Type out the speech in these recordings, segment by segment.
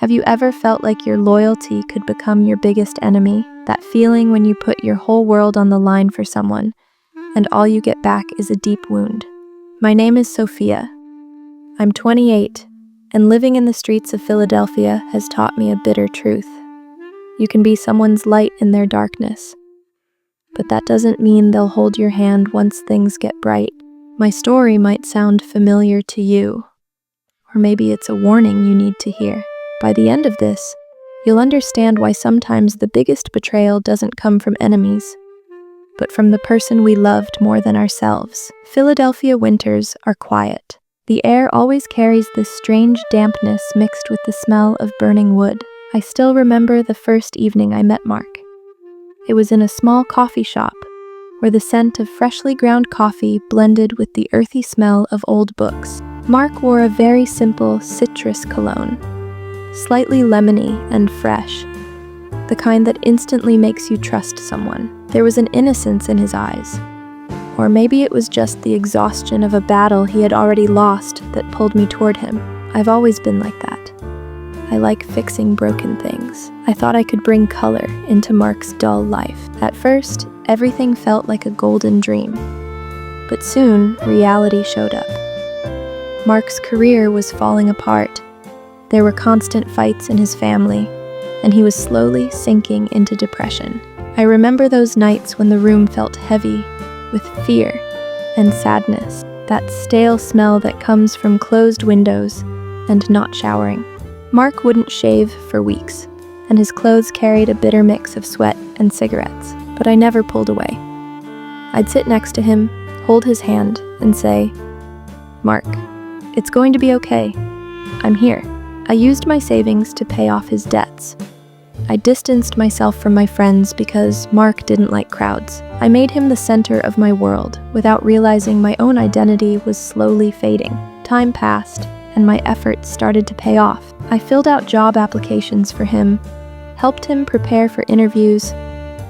Have you ever felt like your loyalty could become your biggest enemy? That feeling when you put your whole world on the line for someone, and all you get back is a deep wound. My name is Sophia. I'm 28, and living in the streets of Philadelphia has taught me a bitter truth. You can be someone's light in their darkness, but that doesn't mean they'll hold your hand once things get bright. My story might sound familiar to you, or maybe it's a warning you need to hear. By the end of this, you'll understand why sometimes the biggest betrayal doesn't come from enemies, but from the person we loved more than ourselves. Philadelphia winters are quiet. The air always carries this strange dampness mixed with the smell of burning wood. I still remember the first evening I met Mark. It was in a small coffee shop, where the scent of freshly ground coffee blended with the earthy smell of old books. Mark wore a very simple citrus cologne, slightly lemony and fresh, the kind that instantly makes you trust someone. There was an innocence in his eyes, or maybe it was just the exhaustion of a battle he had already lost that pulled me toward him. I've always been like that. I like fixing broken things. I thought I could bring color into Mark's dull life. At first, everything felt like a golden dream, but soon reality showed up. Mark's career was falling apart. There were constant fights in his family, and he was slowly sinking into depression. I remember those nights when the room felt heavy with fear and sadness, that stale smell that comes from closed windows and not showering. Mark wouldn't shave for weeks, and his clothes carried a bitter mix of sweat and cigarettes, but I never pulled away. I'd sit next to him, hold his hand, and say, "Mark, it's going to be okay. I'm here." I used my savings to pay off his debts. I distanced myself from my friends because Mark didn't like crowds. I made him the center of my world without realizing my own identity was slowly fading. Time passed, and my efforts started to pay off. I filled out job applications for him, helped him prepare for interviews,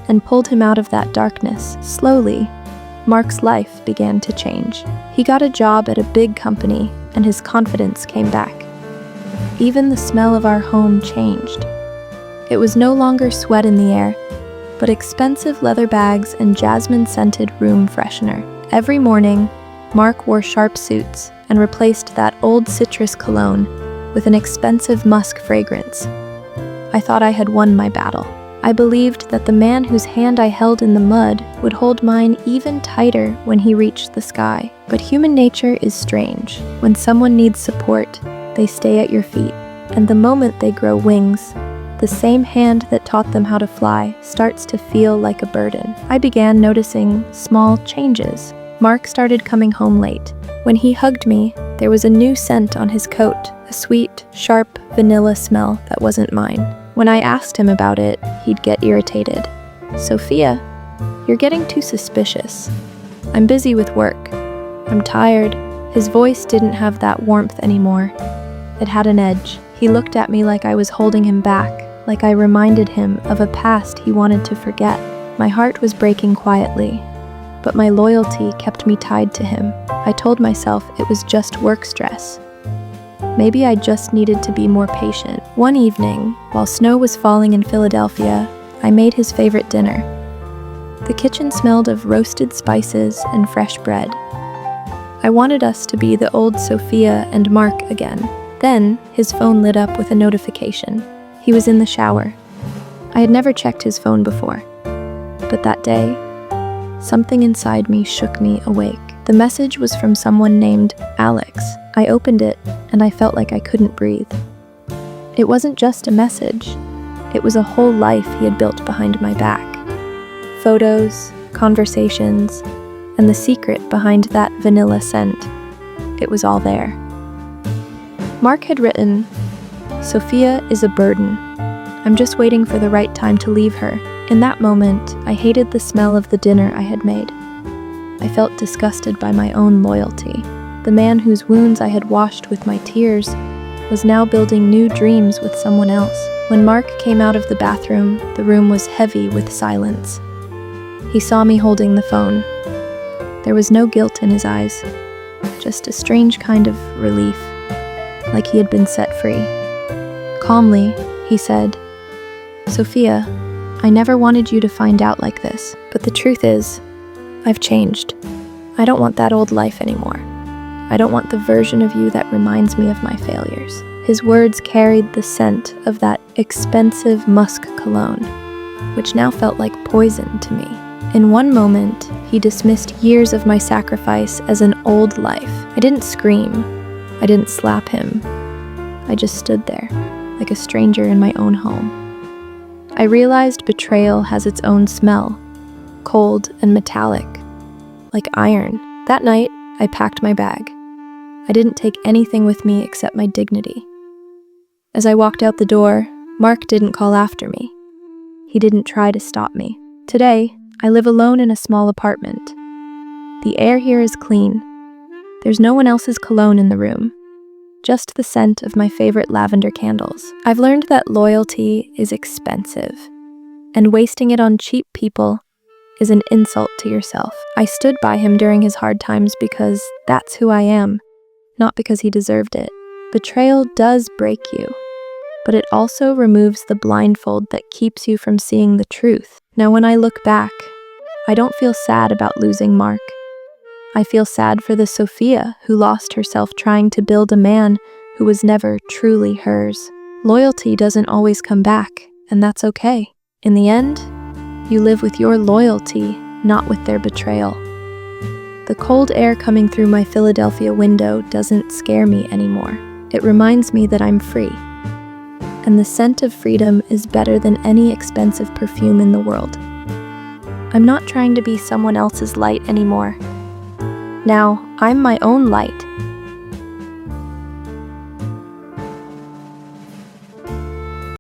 and pulled him out of that darkness. Slowly, Mark's life began to change. He got a job at a big company, and his confidence came back. Even the smell of our home changed. It was no longer sweat in the air, but expensive leather bags and jasmine-scented room freshener. Every morning, Mark wore sharp suits and replaced that old citrus cologne with an expensive musk fragrance. I thought I had won my battle. I believed that the man whose hand I held in the mud would hold mine even tighter when he reached the sky. But human nature is strange. When someone needs support, they stay at your feet, and the moment they grow wings, the same hand that taught them how to fly starts to feel like a burden. I began noticing small changes. Mark started coming home late. When he hugged me, there was a new scent on his coat, a sweet, sharp vanilla smell that wasn't mine. When I asked him about it, he'd get irritated. "Sophia, you're getting too suspicious. I'm busy with work. I'm tired." His voice didn't have that warmth anymore. It had an edge. He looked at me like I was holding him back, like I reminded him of a past he wanted to forget. My heart was breaking quietly, but my loyalty kept me tied to him. I told myself it was just work stress. Maybe I just needed to be more patient. One evening, while snow was falling in Philadelphia, I made his favorite dinner. The kitchen smelled of roasted spices and fresh bread. I wanted us to be the old Sophia and Mark again. Then, his phone lit up with a notification. He was in the shower. I had never checked his phone before. But that day, something inside me shook me awake. The message was from someone named Alex. I opened it, and I felt like I couldn't breathe. It wasn't just a message. It was a whole life he had built behind my back. Photos, conversations, and the secret behind that vanilla scent. It was all there. Mark had written, "Sophia is a burden. I'm just waiting for the right time to leave her." In that moment, I hated the smell of the dinner I had made. I felt disgusted by my own loyalty. The man whose wounds I had washed with my tears was now building new dreams with someone else. When Mark came out of the bathroom, the room was heavy with silence. He saw me holding the phone. There was no guilt in his eyes, just a strange kind of relief, like he had been set free. Calmly, he said, "Sophia, I never wanted you to find out like this, but the truth is, I've changed. I don't want that old life anymore. I don't want the version of you that reminds me of my failures." His words carried the scent of that expensive musk cologne, which now felt like poison to me. In one moment, he dismissed years of my sacrifice as an old life. I didn't scream. I didn't slap him. I just stood there, like a stranger in my own home. I realized betrayal has its own smell, cold and metallic, like iron. That night, I packed my bag. I didn't take anything with me except my dignity. As I walked out the door, Mark didn't call after me. He didn't try to stop me. Today, I live alone in a small apartment. The air here is clean. There's no one else's cologne in the room, just the scent of my favorite lavender candles. I've learned that loyalty is expensive, and wasting it on cheap people is an insult to yourself. I stood by him during his hard times because that's who I am, not because he deserved it. Betrayal does break you, but it also removes the blindfold that keeps you from seeing the truth. Now, when I look back, I don't feel sad about losing Mark. I feel sad for the Sophia who lost herself trying to build a man who was never truly hers. Loyalty doesn't always come back, and that's okay. In the end, you live with your loyalty, not with their betrayal. The cold air coming through my Philadelphia window doesn't scare me anymore. It reminds me that I'm free. And the scent of freedom is better than any expensive perfume in the world. I'm not trying to be someone else's light anymore. Now, I'm my own light,